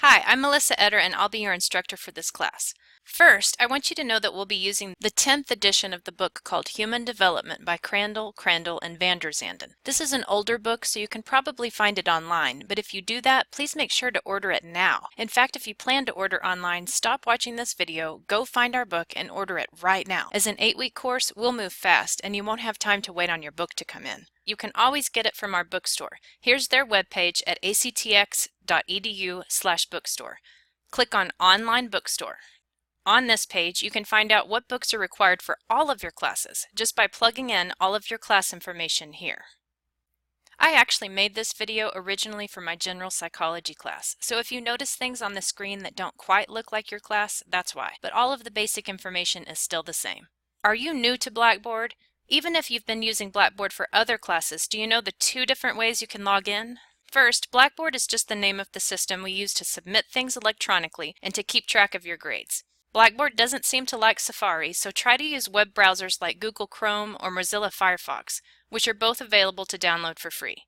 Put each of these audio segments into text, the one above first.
Hi, I'm Melissa Eder and I'll be your instructor for this class. First, I want you to know that we'll be using the 10th edition of the book called Human Development by Crandall, and van der Zanden. This is an older book, so you can probably find it online, but if you do that, please make sure to order it now. In fact, if you plan to order online, stop watching this video, go find our book, and order it right now. As an 8-week course, we'll move fast, and you won't have time to wait on your book to come in. You can always get it from our bookstore. Here's their webpage at actx.edu/bookstore. Click on Online Bookstore. On this page, you can find out what books are required for all of your classes just by plugging in all of your class information here. I actually made this video originally for my general psychology class, so if you notice things on the screen that don't quite look like your class, that's why, but all of the basic information is still the same. Are you new to Blackboard? Even if you've been using Blackboard for other classes, do you know the 2 different ways you can log in? First, Blackboard is just the name of the system we use to submit things electronically and to keep track of your grades. Blackboard doesn't seem to like Safari, so try to use web browsers like Google Chrome or Mozilla Firefox, which are both available to download for free.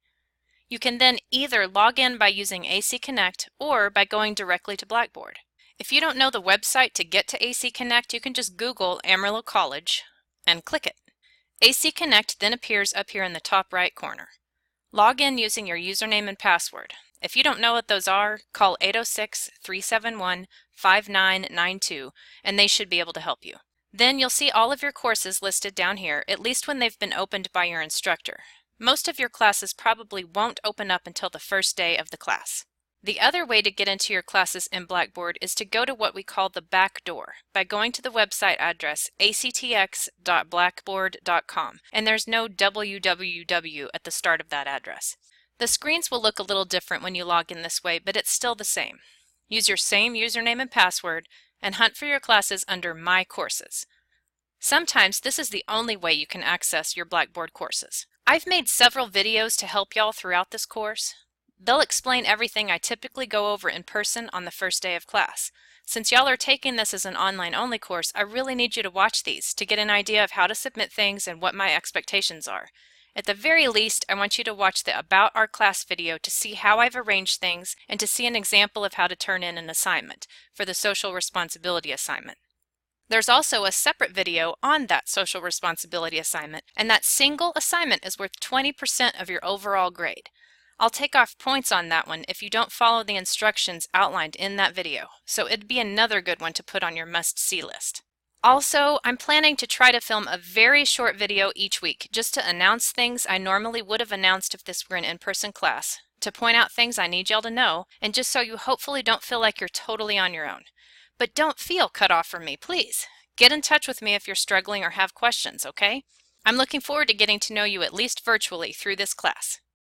You can then either log in by using AC Connect or by going directly to Blackboard. If you don't know the website to get to AC Connect, you can just Google Amarillo College and click it. AC Connect then appears up here in the top right corner. Log in using your username and password. If you don't know what those are, call 806-371-5992 and they should be able to help you. Then you'll see all of your courses listed down here, at least when they've been opened by your instructor. Most of your classes probably won't open up until the first day of the class. The other way to get into your classes in Blackboard is to go to what we call the back door by going to the website address actx.blackboard.com, and there's no www at the start of that address. The screens will look a little different when you log in this way, but it's still the same. Use your same username and password and hunt for your classes under My Courses. Sometimes this is the only way you can access your Blackboard courses. I've made several videos to help y'all throughout this course. They'll explain everything I typically go over in person on the first day of class. Since y'all are taking this as an online-only course, I really need you to watch these to get an idea of how to submit things and what my expectations are. At the very least, I want you to watch the About Our Class video to see how I've arranged things and to see an example of how to turn in an assignment for the social responsibility assignment. There's also a separate video on that social responsibility assignment, and that single assignment is worth 20% of your overall grade. I'll take off points on that one if you don't follow the instructions outlined in that video, so it'd be another good one to put on your must-see list. Also, I'm planning to try to film a very short video each week just to announce things I normally would have announced if this were an in-person class, to point out things I need y'all to know, and just so you hopefully don't feel like you're totally on your own. But don't feel cut off from me, please. Get in touch with me if you're struggling or have questions, okay? I'm looking forward to getting to know you at least virtually through this class.